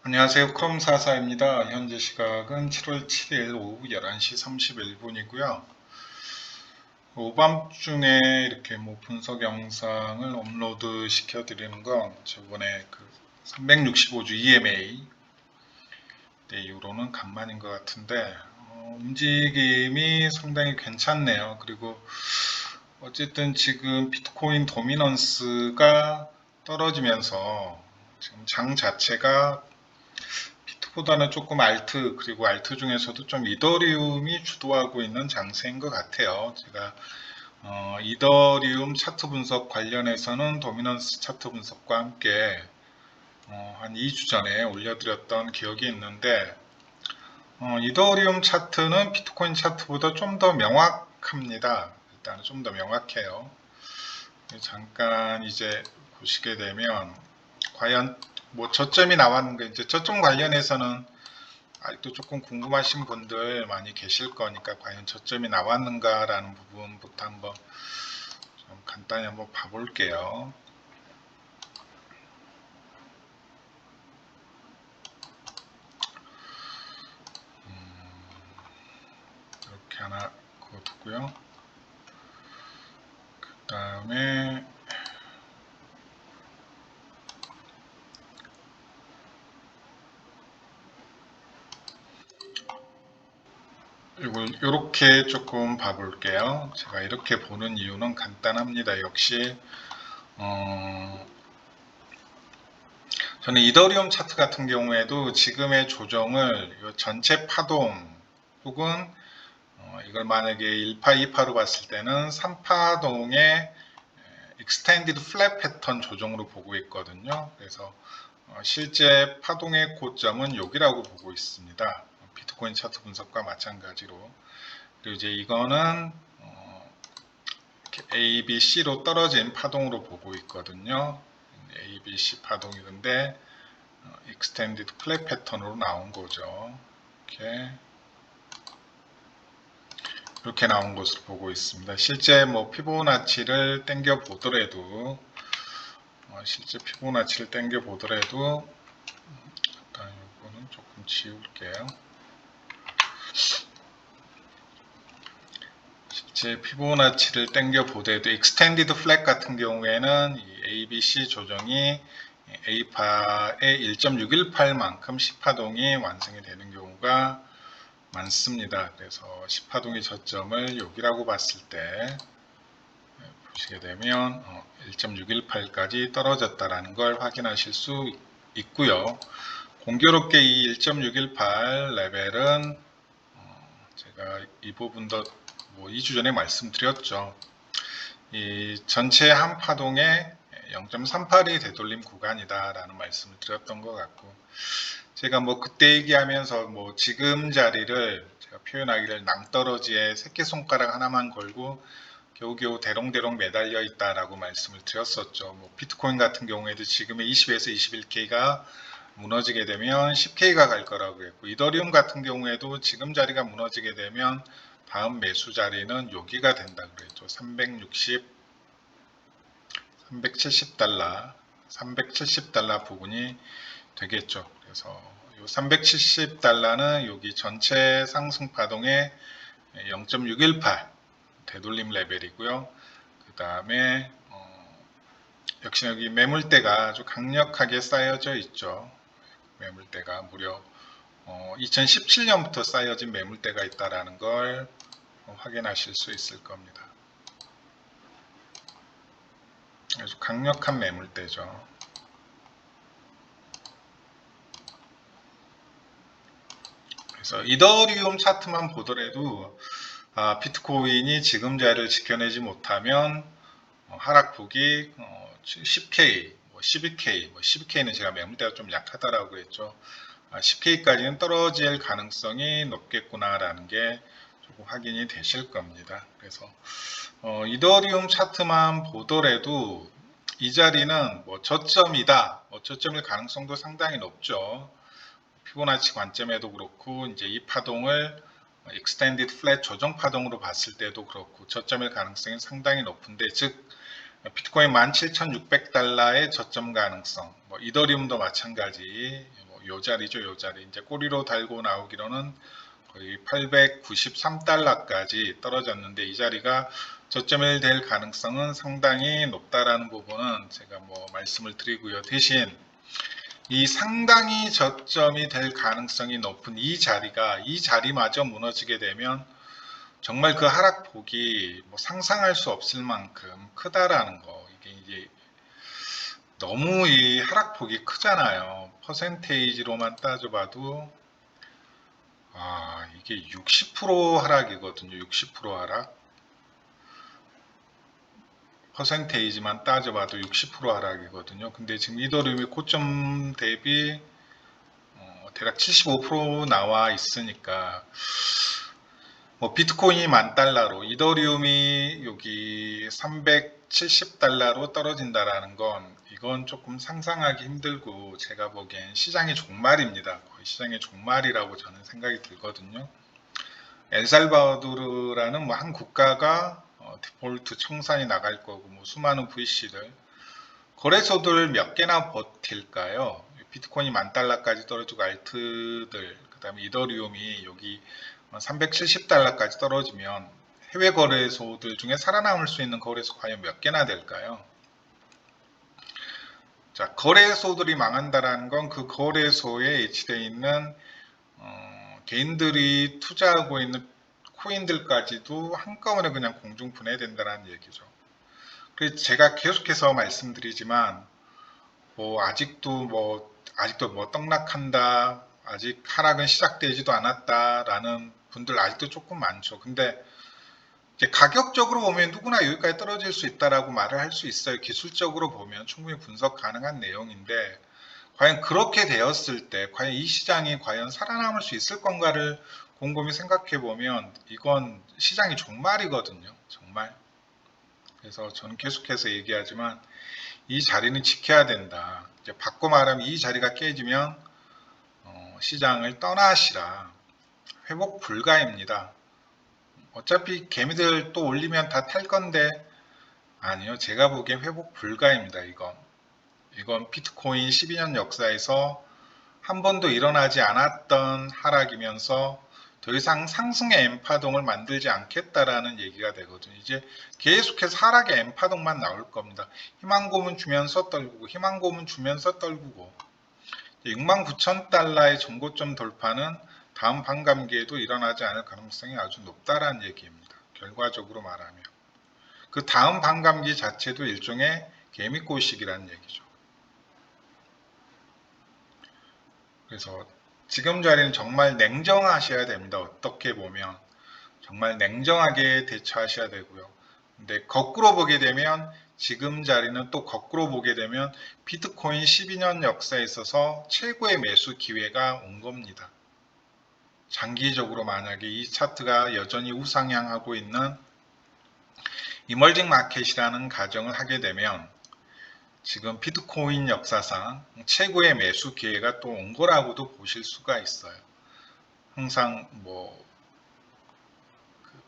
안녕하세요. 크롬사사입니다. 현재 시각은 7월 7일 오후 11시 31분이고요. 오밤중에 이렇게 분석 영상을 업로드 시켜드리는 건 저번에 365주 EMA 때 이후로는 간만인 것 같은데 움직임이 상당히 괜찮네요. 그리고 어쨌든 지금 비트코인 도미넌스가 떨어지면서 지금 장 자체가 비트보다는 조금 알트, 그리고 알트 중에서도 좀 이더리움이 주도하고 있는 장세인 것 같아요. 제가 이더리움 차트 분석 관련해서는 도미넌스 차트 분석과 함께 한 2주 전에 올려드렸던 기억이 있는데 이더리움 차트는 비트코인 차트보다 좀 더 명확합니다. 일단은 좀 더 명확해요. 잠깐 이제 보시게 되면 과연 저점이 나왔는데 이제 저점 관련해서는 아직도 조금 궁금하신 분들 많이 계실 거니까 과연 저점이 나왔는가라는 부분부터 한번 좀 간단히 한번 봐볼게요. 이렇게 하나 그어두고요. 그 다음에 이걸 이렇게 조금 봐볼게요. 제가 이렇게 보는 이유는 간단합니다. 역시 저는 이더리움 차트 같은 경우에도 지금의 조정을 전체 파동 혹은 이걸 만약에 1파, 2파로 봤을 때는 3파동의 익스텐디드 플랫 패턴 조정으로 보고 있거든요. 그래서 실제 파동의 고점은 여기라고 보고 있습니다. 비트코인 차트 분석과 마찬가지로. 그리고 이제 이거는 A, B, C로 떨어진 파동으로 보고 있거든요. A, B, C 파동이근데 익스텐디드 플랫 패턴으로 나온 거죠. 이렇게 나온 것으로 보고 있습니다. 실제 피보나치를 땡겨 보더라도 일단 이거는 조금 지울게요. 실제 피보나치를 땡겨 보더라도 익스텐디드 플랫 같은 경우에는 이 ABC 조정이 A파의 1.618만큼 10파동이 완성이 되는 경우가 많습니다. 그래서 10파동의 저점을 여기라고 봤을 때 보시게 되면 1.618까지 떨어졌다라는 걸 확인하실 수 있고요. 공교롭게 이 1.618 레벨은 제가 이 부분도 2주 전에 말씀드렸죠. 이 전체 한 파동에 0.38이 되돌림 구간이다라는 말씀을 드렸던 것 같고, 제가 그때 얘기하면서 지금 자리를 제가 표현하기를 낭떠러지에 새끼손가락 하나만 걸고 겨우겨우 대롱대롱 매달려 있다라고 말씀을 드렸었죠. 비트코인 같은 경우에도 지금의 20에서 21K가 무너지게 되면 10K가 갈 거라고 했고, 이더리움 같은 경우에도 지금 자리가 무너지게 되면 다음 매수 자리는 여기가 된다 그랬죠. 370달러 부분이 되겠죠. 그래서 이 370달러는 여기 전체 상승 파동의 0.618 되돌림 레벨이고요. 그 다음에 역시 여기 매물대가 아주 강력하게 쌓여져 있죠. 매물대가 무려 2017년부터 쌓여진 매물대가 있다라는 걸 확인하실 수 있을 겁니다. 아주 강력한 매물대죠. 그래서 이더리움 차트만 보더라도 비트코인이 지금 자리를 지켜내지 못하면 하락폭이 10K, 12K, 12K는 제가 매물대가 좀 약하다라고 했죠. 10K까지는 떨어질 가능성이 높겠구나라는 게 조금 확인이 되실 겁니다. 그래서 이더리움 차트만 보더라도 이 자리는 저점이다, 저점일 가능성도 상당히 높죠. 피보나치 관점에도 그렇고 이제 이 파동을 익스텐디드 플랫 조정 파동으로 봤을 때도 그렇고 저점일 가능성이 상당히 높은데, 즉 비트코인 17,600달러의 저점 가능성, 이더리움도 마찬가지 요 자리죠. 요 자리. 이제 꼬리로 달고 나오기로는 거의 893달러까지 떨어졌는데 이 자리가 저점이 될 가능성은 상당히 높다라는 부분은 제가 뭐 말씀을 드리고요. 대신 이 상당히 저점이 될 가능성이 높은 이 자리마저 무너지게 되면 정말 그 하락폭이 뭐 상상할 수 없을 만큼 크다라는 거. 이게 이제 너무 이 하락폭이 크잖아요. 퍼센테이지로만 따져봐도 이게 60% 하락이거든요. 60% 하락. 퍼센테이지만 따져봐도 60% 하락이거든요. 근데 지금 이더리움이 고점 대비 대략 75% 나와 있으니까 뭐 비트코인이 10,000달러로 이더리움이 여기 370달러로 떨어진다라는 건 이건 조금 상상하기 힘들고 제가 보기엔 시장의 종말입니다. 거의 시장의 종말이라고 저는 생각이 들거든요. 엘살바도르라는 뭐 한 국가가 디폴트 청산이 나갈 거고 뭐 수많은 VC들 거래소들 몇 개나 버틸까요? 비트코인이 10,000달러까지 떨어지고 알트들 그 다음에 이더리움이 여기 370달러까지 떨어지면 해외 거래소들 중에 살아남을 수 있는 거래소 과연 몇 개나 될까요? 자, 거래소들이 망한다라는 건 그 거래소에 위치되어 있는 개인들이 투자하고 있는 코인들까지도 한꺼번에 그냥 공중 분해된다는 얘기죠. 그래서 제가 계속해서 말씀드리지만 아직도 떡락한다, 아직 하락은 시작되지도 않았다라는 분들 아직도 조금 많죠. 근데 이제 가격적으로 보면 누구나 여기까지 떨어질 수 있다라고 말을 할 수 있어요. 기술적으로 보면 충분히 분석 가능한 내용인데 과연 그렇게 되었을 때 과연 이 시장이 과연 살아남을 수 있을 건가를 곰곰이 생각해 보면 이건 시장이 종말이거든요. 정말. 그래서 저는 계속해서 얘기하지만 이 자리는 지켜야 된다. 이제 바꿔 말하면 이 자리가 깨지면 시장을 떠나시라. 회복 불가입니다. 어차피 개미들 또 올리면 다 탈 건데 아니요. 제가 보기엔 회복 불가입니다. 이건 비트코인 12년 역사에서 한 번도 일어나지 않았던 하락이면서 더 이상 상승의 M파동을 만들지 않겠다라는 얘기가 되거든요. 이제 계속해서 하락의 M파동만 나올 겁니다. 희망고문 주면서 떨구고 희망고문 주면서 떨구고 69,000달러의 전고점 돌파는 다음 반감기에도 일어나지 않을 가능성이 아주 높다라는 얘기입니다. 결과적으로 말하면 그 다음 반감기 자체도 일종의 개미꼬식이라는 얘기죠. 그래서 지금 자리는 정말 냉정하셔야 됩니다. 어떻게 보면 정말 냉정하게 대처하셔야 되고요. 근데 거꾸로 보게 되면 지금 자리는 또 거꾸로 보게 되면 비트코인 12년 역사에 있어서 최고의 매수 기회가 온 겁니다. 장기적으로 만약에 이 차트가 여전히 우상향하고 있는 이머징 마켓이라는 가정을 하게 되면 지금 비트코인 역사상 최고의 매수 기회가 또 온 거라고도 보실 수가 있어요. 항상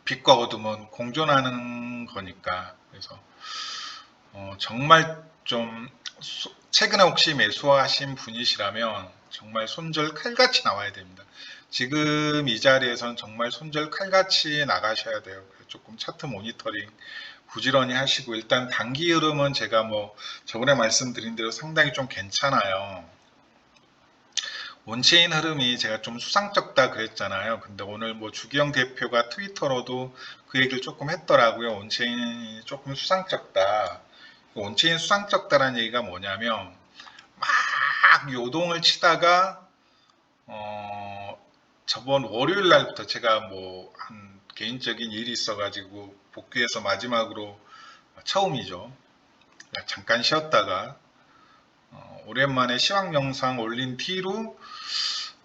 빛과 어둠은 공존하는 거니까. 그래서 정말 좀 최근에 혹시 매수하신 분이시라면 정말 손절 칼같이 나와야 됩니다. 지금 이 자리에서는 정말 손절 칼같이 나가셔야 돼요. 조금 차트 모니터링 부지런히 하시고 일단 단기 흐름은 제가 저번에 말씀드린 대로 상당히 좀 괜찮아요. 온체인 흐름이 제가 좀 수상쩍다 그랬잖아요. 근데 오늘 주기영 대표가 트위터로도 그 얘기를 조금 했더라고요. 온체인이 조금 수상쩍다. 온체인 수상쩍다라는 얘기가 뭐냐면 막 요동을 치다가 저번 월요일 날부터 제가 한 개인적인 일이 있어가지고 복귀해서 마지막으로 처음이죠. 잠깐 쉬었다가 오랜만에 시황 영상 올린 뒤로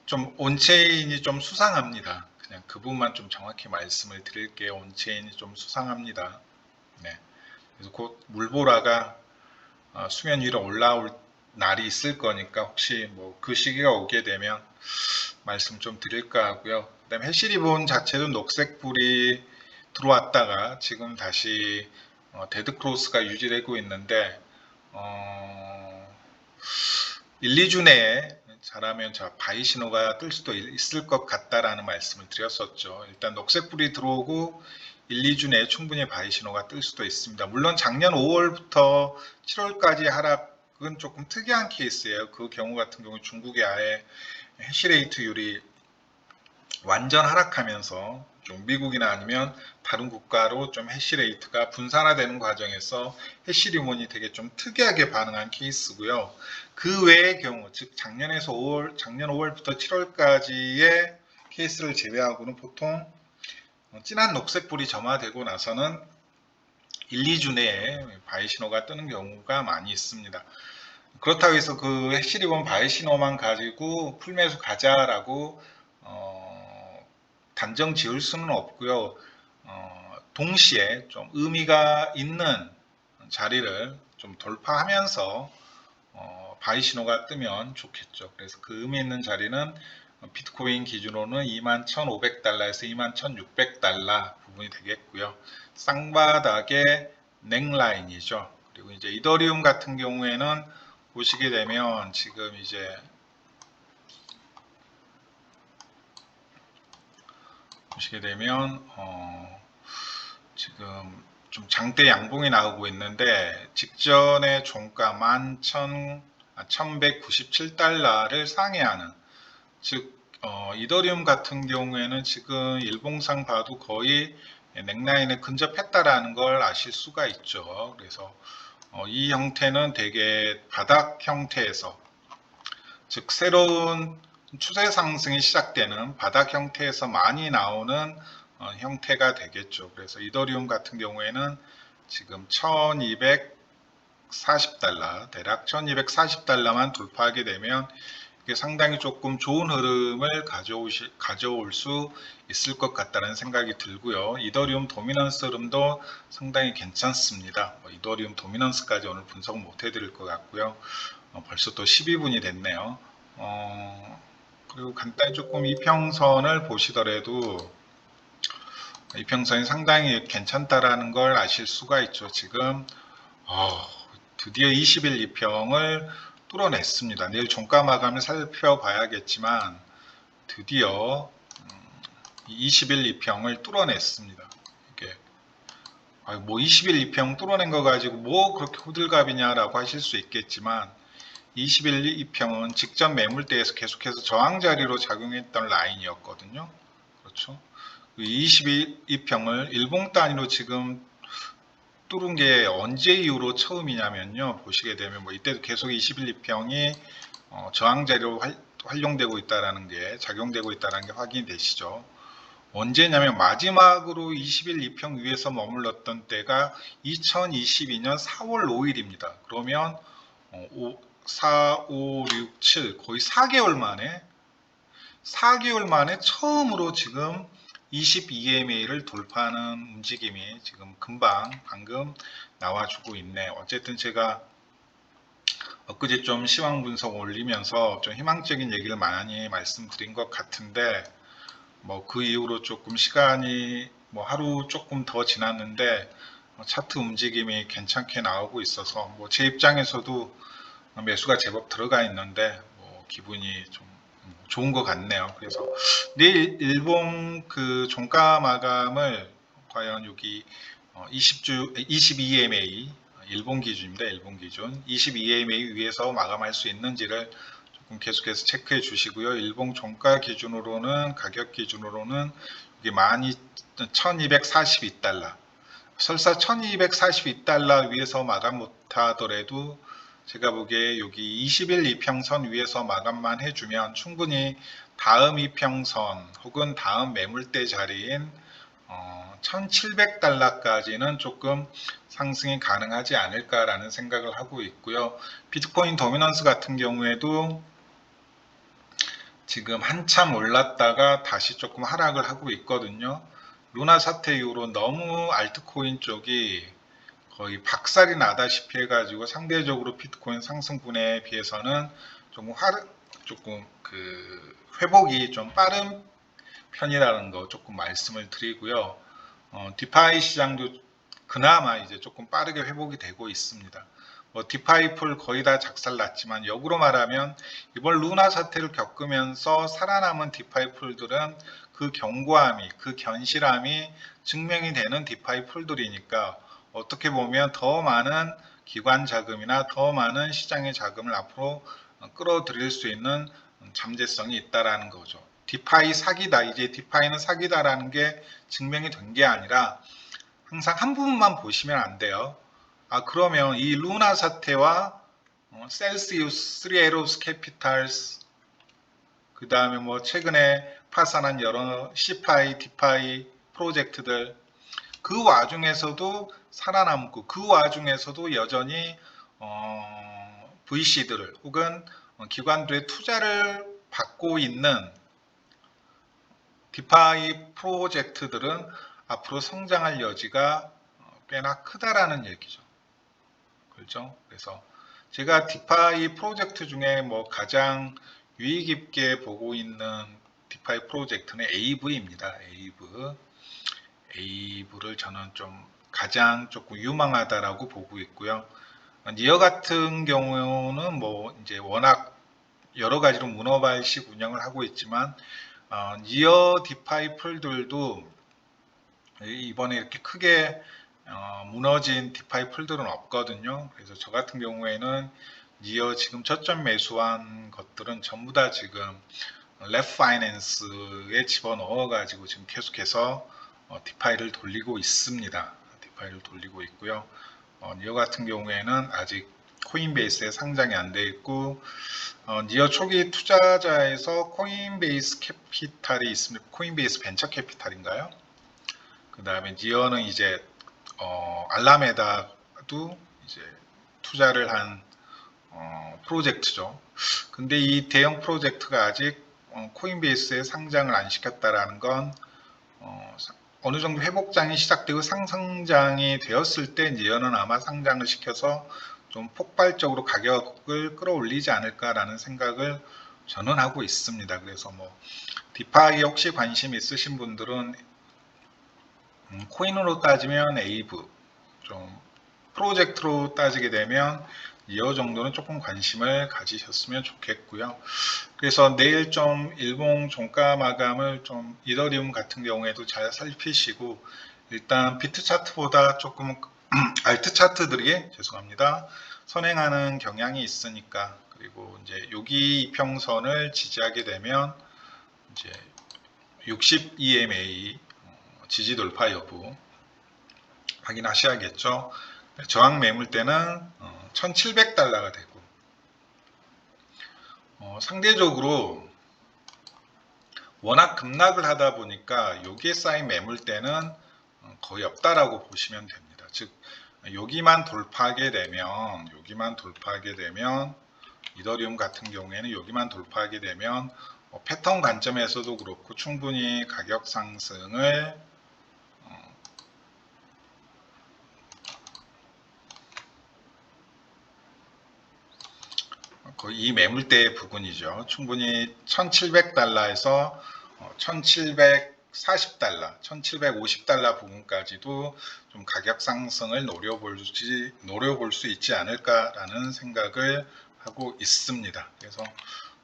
좀 온체인이 좀 수상합니다. 그냥 그 부분만 좀 정확히 말씀을 드릴게요. 온체인이 좀 수상합니다. 네. 그래서 곧 물보라가 수면 위로 올라올 날이 있을 거니까 혹시 그 시기가 오게 되면 말씀 좀 드릴까 하고요. 그 다음에 해시리본 자체도 녹색불이 들어왔다가 지금 다시 데드크로스가 유지되고 있는데 1, 2주 내에 잘하면 바이 신호가 뜰 수도 있을 것 같다라는 말씀을 드렸었죠. 일단 녹색불이 들어오고 1, 2주 내에 충분히 바이 신호가 뜰 수도 있습니다. 물론 작년 5월부터 7월까지 하락은 조금 특이한 케이스예요. 그 경우 같은 경우 중국의 아예 해시레이트율이 완전 하락하면서 좀 미국이나 아니면 다른 국가로 좀 해시레이트가 분산화되는 과정에서 해시리몬이 되게 좀 특이하게 반응한 케이스고요. 그 외의 경우, 즉 작년 5월부터 7월까지의 케이스를 제외하고는 보통 진한 녹색불이 점화되고 나서는 1, 2주 내에 바이 신호가 뜨는 경우가 많이 있습니다. 그렇다고 해서 그 해시리본 바이 신호만 가지고 풀매수 가자라고 단정 지을 수는 없고요. 동시에 좀 의미가 있는 자리를 좀 돌파하면서 바이 신호가 뜨면 좋겠죠. 그래서 그 의미 있는 자리는 비트코인 기준으로는 21,500달러에서 21,600달러 부분이 되겠고요. 쌍바닥의 넥라인이죠. 그리고 이제 이더리움 같은 경우에는 보시게 되면 지금 이제 보시게 되면 지금 좀 장대 양봉이 나오고 있는데 직전의 종가 11,197달러를 상회하는, 즉 이더리움 같은 경우에는 지금 일봉상 봐도 거의 넥라인에 근접했다라는 걸 아실 수가 있죠. 그래서 이 형태는 되게 바닥 형태에서, 즉 새로운 추세 상승이 시작되는 바닥 형태에서 많이 나오는 형태가 되겠죠. 그래서 이더리움 같은 경우에는 지금 1240달러, 대략 1240달러만 돌파하게 되면 이게 상당히 조금 좋은 흐름을 가져올 수 있을 것 같다는 생각이 들고요. 이더리움 도미넌스 흐름도 상당히 괜찮습니다. 이더리움 도미넌스까지 오늘 분석 못 해드릴 것 같고요. 벌써 또 12분이 됐네요. 그리고 간단히 조금 이평선을 보시더라도 이평선이 상당히 괜찮다라는 걸 아실 수가 있죠. 지금 드디어 20일 이평을 뚫어냈습니다. 내일 종가 마감을 살펴봐야겠지만 드디어 20일 이평을 뚫어냈습니다. 이게 뭐 20일 이평 뚫어낸 거 가지고 뭐 그렇게 호들갑이냐라고 하실 수 있겠지만 20일 이평은 직전 매물대에서 계속해서 저항 자리로 작용했던 라인이었거든요. 그렇죠? 20일 이평을 일봉 단위로 지금 뚫은 게 언제 이후로 처음이냐면요. 보시게 되면 뭐 이때도 계속 20일 이평이 저항 자리로 활용되고 있다라는 게, 작용되고 있다는 게 확인이 되시죠. 언제냐면 마지막으로 20일 이평 위에서 머물렀던 때가 2022년 4월 5일입니다. 그러면 4, 5, 6, 7 거의 4개월 만에 처음으로 지금 22EMA를 돌파하는 움직임이 지금 방금 나와주고 있네요. 어쨌든 제가 엊그제 좀 시황 분석 올리면서 좀 희망적인 얘기를 많이 말씀드린 것 같은데, 뭐 그 이후로 조금 시간이 뭐 하루 조금 더 지났는데 차트 움직임이 괜찮게 나오고 있어서 뭐 제 입장에서도 매수가 제법 들어가 있는데 뭐 기분이 좀 좋은 것 같네요. 그래서 내일 일봉 그 종가 마감을 과연 여기 22EMA 일본 기준입니다. 일본 기준 22EMA 위에서 마감할 수 있는지를 조금 계속해서 체크해 주시고요. 일본 종가 기준으로는, 가격 기준으로는 여기 1242달러, 설사 1242달러 위에서 마감 못하더라도 제가 보기에 여기 20일 이평선 위에서 마감만 해주면 충분히 다음 이평선 혹은 다음 매물대 자리인 1700달러까지는 조금 상승이 가능하지 않을까라는 생각을 하고 있고요. 비트코인 도미넌스 같은 경우에도 지금 한참 올랐다가 다시 조금 하락을 하고 있거든요. 루나 사태 이후로 너무 알트코인 쪽이 거의 박살이 나다시피 해가지고 상대적으로 비트코인 상승분에 비해서는 조금 그 회복이 좀 빠른 편이라는 거 조금 말씀을 드리고요. 디파이 시장도 그나마 이제 조금 빠르게 회복이 되고 있습니다. 뭐 디파이 풀 거의 다 작살났지만 역으로 말하면 이번 루나 사태를 겪으면서 살아남은 디파이 풀들은 그 견고함이, 그 견실함이 증명이 되는 디파이 풀들이니까 어떻게 보면 더 많은 기관 자금이나 더 많은 시장의 자금을 앞으로 끌어들일 수 있는 잠재성이 있다라는 거죠. 디파이 사기다. 이제 디파이는 사기다라는 게 증명이 된 게 아니라 항상 한 부분만 보시면 안 돼요. 그러면 이 루나 사태와 셀시우스, 3에로스 캐피탈스, 그 다음에 뭐 최근에 파산한 여러 C파이, D파이 프로젝트들, 그 와중에서도 살아남고 그 와중에서도 여전히 VC들을 혹은 기관들의 투자를 받고 있는 디파이 프로젝트들은 앞으로 성장할 여지가 꽤나 크다라는 얘기죠. 그렇죠? 그래서 제가 디파이 프로젝트 중에 뭐 가장 유의 깊게 보고 있는 디파이 프로젝트는 에이브입니다. 에이브를 저는 좀 가장 조금 유망하다라고 보고 있고요. 니어 같은 경우는 뭐 이제 워낙 여러 가지로 문어발식 운영을 하고 있지만 니어 디파이 풀들도 이번에 이렇게 크게 무너진 디파이 풀들은 없거든요. 그래서 저 같은 경우에는 니어 지금 저점 매수한 것들은 전부 다 지금 랩 파이낸스에 집어넣어 가지고 지금 계속해서 디파이를 돌리고 있습니다. 디파이를 돌리고 있고요. 니어 같은 경우에는 아직 코인베이스에 상장이 안 돼 있고 니어 초기 투자자에서 코인베이스 캐피탈이 있습니다. 코인베이스 벤처 캐피탈인가요? 그 다음에 니어는 이제 알라메다도 이제 투자를 한 프로젝트죠. 근데 이 대형 프로젝트가 아직 코인베이스에 상장을 안 시켰다라는 건 어느 정도 회복장이 시작되고 상승장이 되었을 때 니어는 아마 상장을 시켜서 좀 폭발적으로 가격을 끌어올리지 않을까라는 생각을 저는 하고 있습니다. 그래서 뭐 디파이 혹시 관심 있으신 분들은 코인으로 따지면 에이브, 좀 프로젝트로 따지게 되면 니어 정도는 조금 관심을 가지셨으면 좋겠고요. 그래서 내일 좀 일봉 종가 마감을 좀 이더리움 같은 경우에도 잘 살피시고 일단 비트 차트보다 조금 알트 차트들이 죄송합니다. 선행하는 경향이 있으니까 그리고 이제 여기 이평선을 지지하게 되면 이제 60 EMA 지지 돌파 여부 확인하셔야겠죠. 저항 매물대는 1700달러가 되고 상대적으로 워낙 급락을 하다 보니까 여기에 쌓인 매물대는 거의 없다라고 보시면 됩니다. 즉 여기만 돌파하게 되면 이더리움 같은 경우에는 여기만 돌파하게 되면 패턴 관점에서도 그렇고 충분히 가격 상승을 거의 이 매물대 부근이죠. 충분히 1700달러에서 1740달러, 1750달러 부근까지도 좀 가격 상승을 노려볼 수 있지 않을까라는 생각을 하고 있습니다. 그래서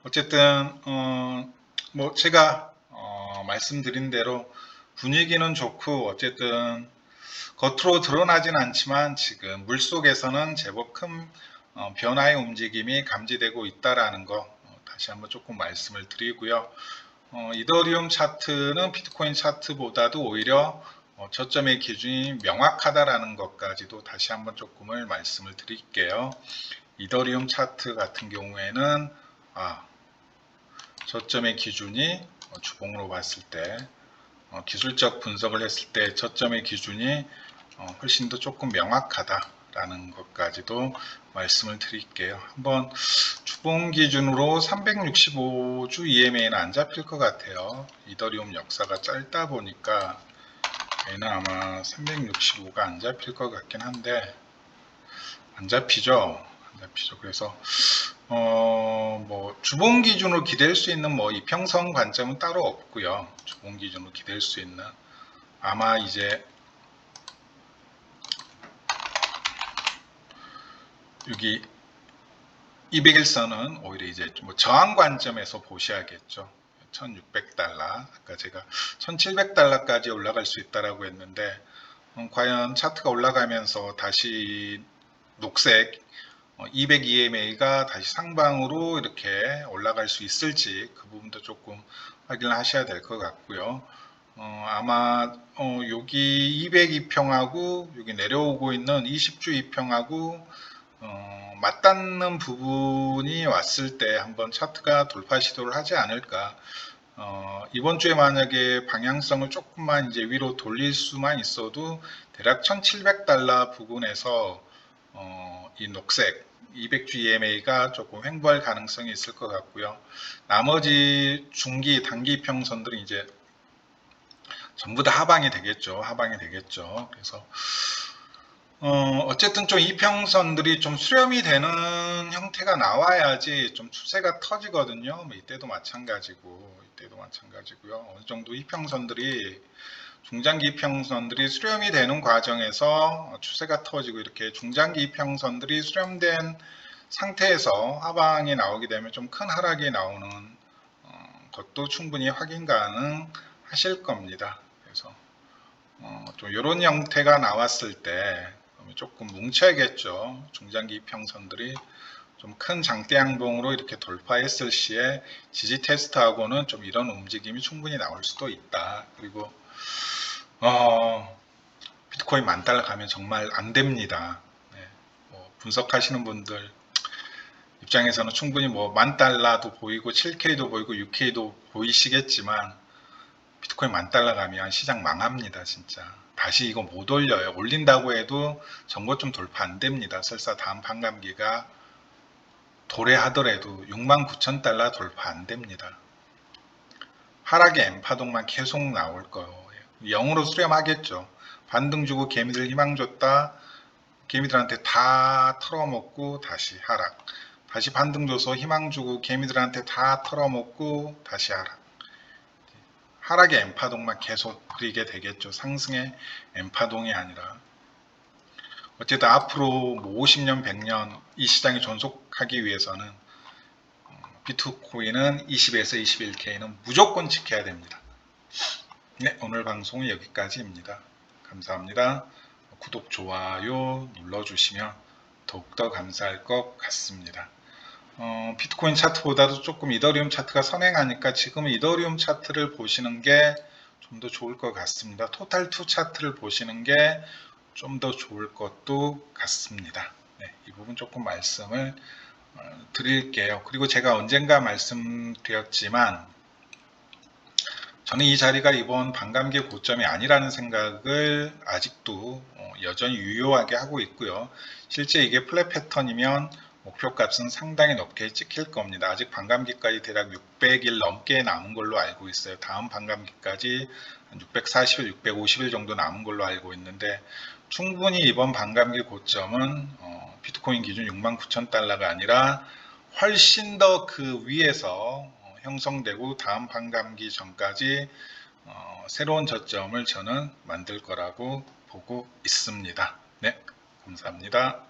어쨌든 뭐 제가 말씀드린 대로 분위기는 좋고 어쨌든 겉으로 드러나진 않지만 지금 물속에서는 제법 큰 변화의 움직임이 감지되고 있다라는 거 다시 한번 조금 말씀을 드리고요. 이더리움 차트는 비트코인 차트보다도 오히려 저점의 기준이 명확하다라는 것까지도 다시 한번 조금을 말씀을 드릴게요. 이더리움 차트 같은 경우에는 저점의 기준이 주봉으로 봤을 때 기술적 분석을 했을 때 저점의 기준이 훨씬 더 조금 명확하다라는 것까지도 말씀을 드릴게요. 한번 주봉 기준으로 365주 EMA는 안 잡힐 것 같아요. 이더리움 역사가 짧다 보니까 얘는 아마 365가 안 잡힐 것 같긴 한데 안 잡히죠. 그래서 뭐 주봉 기준으로 기댈 수 있는 뭐 이평선 관점은 따로 없고요. 주봉 기준으로 기댈 수 있는 아마 이제 여기 200일선은 오히려 이제 뭐 저항 관점에서 보셔야겠죠. 1600달러, 아까 제가 1700달러까지 올라갈 수 있다라고 했는데 과연 차트가 올라가면서 다시 녹색 200 EMA가 다시 상방으로 이렇게 올라갈 수 있을지 그 부분도 조금 확인을 하셔야 될 것 같고요. 아마 여기 202평하고 여기 내려오고 있는 20주 2평하고 맞닿는 부분이 왔을 때 한번 차트가 돌파 시도를 하지 않을까. 이번 주에 만약에 방향성을 조금만 이제 위로 돌릴 수만 있어도 대략 1700달러 부근에서 이 녹색 200주 EMA가 조금 횡보할 가능성이 있을 것 같고요. 나머지 중기, 단기 평선들은 이제 전부 다 하방이 되겠죠. 하방이 되겠죠. 그래서 어쨌든 좀 이평선들이 좀 수렴이 되는 형태가 나와야지 좀 추세가 터지거든요. 뭐 이때도 마찬가지고요. 어느 정도 이평선들이 중장기 이평선들이 수렴이 되는 과정에서 추세가 터지고 이렇게 중장기 이평선들이 수렴된 상태에서 하방이 나오게 되면 좀 큰 하락이 나오는 것도 충분히 확인 가능하실 겁니다. 그래서 좀 이런 형태가 나왔을 때 조금 뭉쳐야겠죠. 중장기 이평선들이 좀 큰 장대 양봉으로 이렇게 돌파했을 시에 지지 테스트하고는 좀 이런 움직임이 충분히 나올 수도 있다. 그리고 비트코인 10,000달러 가면 정말 안 됩니다. 네, 뭐 분석하시는 분들 입장에서는 충분히 뭐 10,000달러도 보이고 7K도 보이고 6K도 보이시겠지만 비트코인 10,000달러 가면 시장 망합니다. 진짜 다시 이거 못 올려요. 올린다고 해도 전고점 돌파 안 됩니다. 설사 다음 반감기가 도래하더라도 69,000달러 돌파 안 됩니다. 하락의 M파동만 계속 나올 거예요. 0으로 수렴하겠죠. 반등 주고 개미들 희망 줬다. 개미들한테 다 털어먹고 다시 하락. 다시 반등 줘서 희망 주고 개미들한테 다 털어먹고 다시 하락. 하락의 M파동만 계속 그리게 되겠죠. 상승의 M파동이 아니라. 어쨌든 앞으로 뭐 50년, 100년 이 시장이 존속하기 위해서는 비트코인은 20에서 21K는 무조건 지켜야 됩니다. 네, 오늘 방송은 여기까지입니다. 감사합니다. 구독, 좋아요 눌러주시면 더욱더 감사할 것 같습니다. 비트코인 차트보다도 조금 이더리움 차트가 선행하니까 지금 이더리움 차트를 보시는 게 좀 더 좋을 것 같습니다. 토탈2 차트를 보시는 게 좀 더 좋을 것도 같습니다. 네, 이 부분 조금 말씀을 드릴게요. 그리고 제가 언젠가 말씀드렸지만 저는 이 자리가 이번 반감기 고점이 아니라는 생각을 아직도 여전히 유효하게 하고 있고요. 실제 이게 플랫 패턴이면 목표값은 상당히 높게 찍힐 겁니다. 아직 반감기까지 대략 600일 넘게 남은 걸로 알고 있어요. 다음 반감기까지 640일, 650일 정도 남은 걸로 알고 있는데 충분히 이번 반감기 고점은 비트코인 기준 69,000달러가 아니라 훨씬 더 그 위에서 형성되고 다음 반감기 전까지 새로운 저점을 저는 만들 거라고 보고 있습니다. 네, 감사합니다.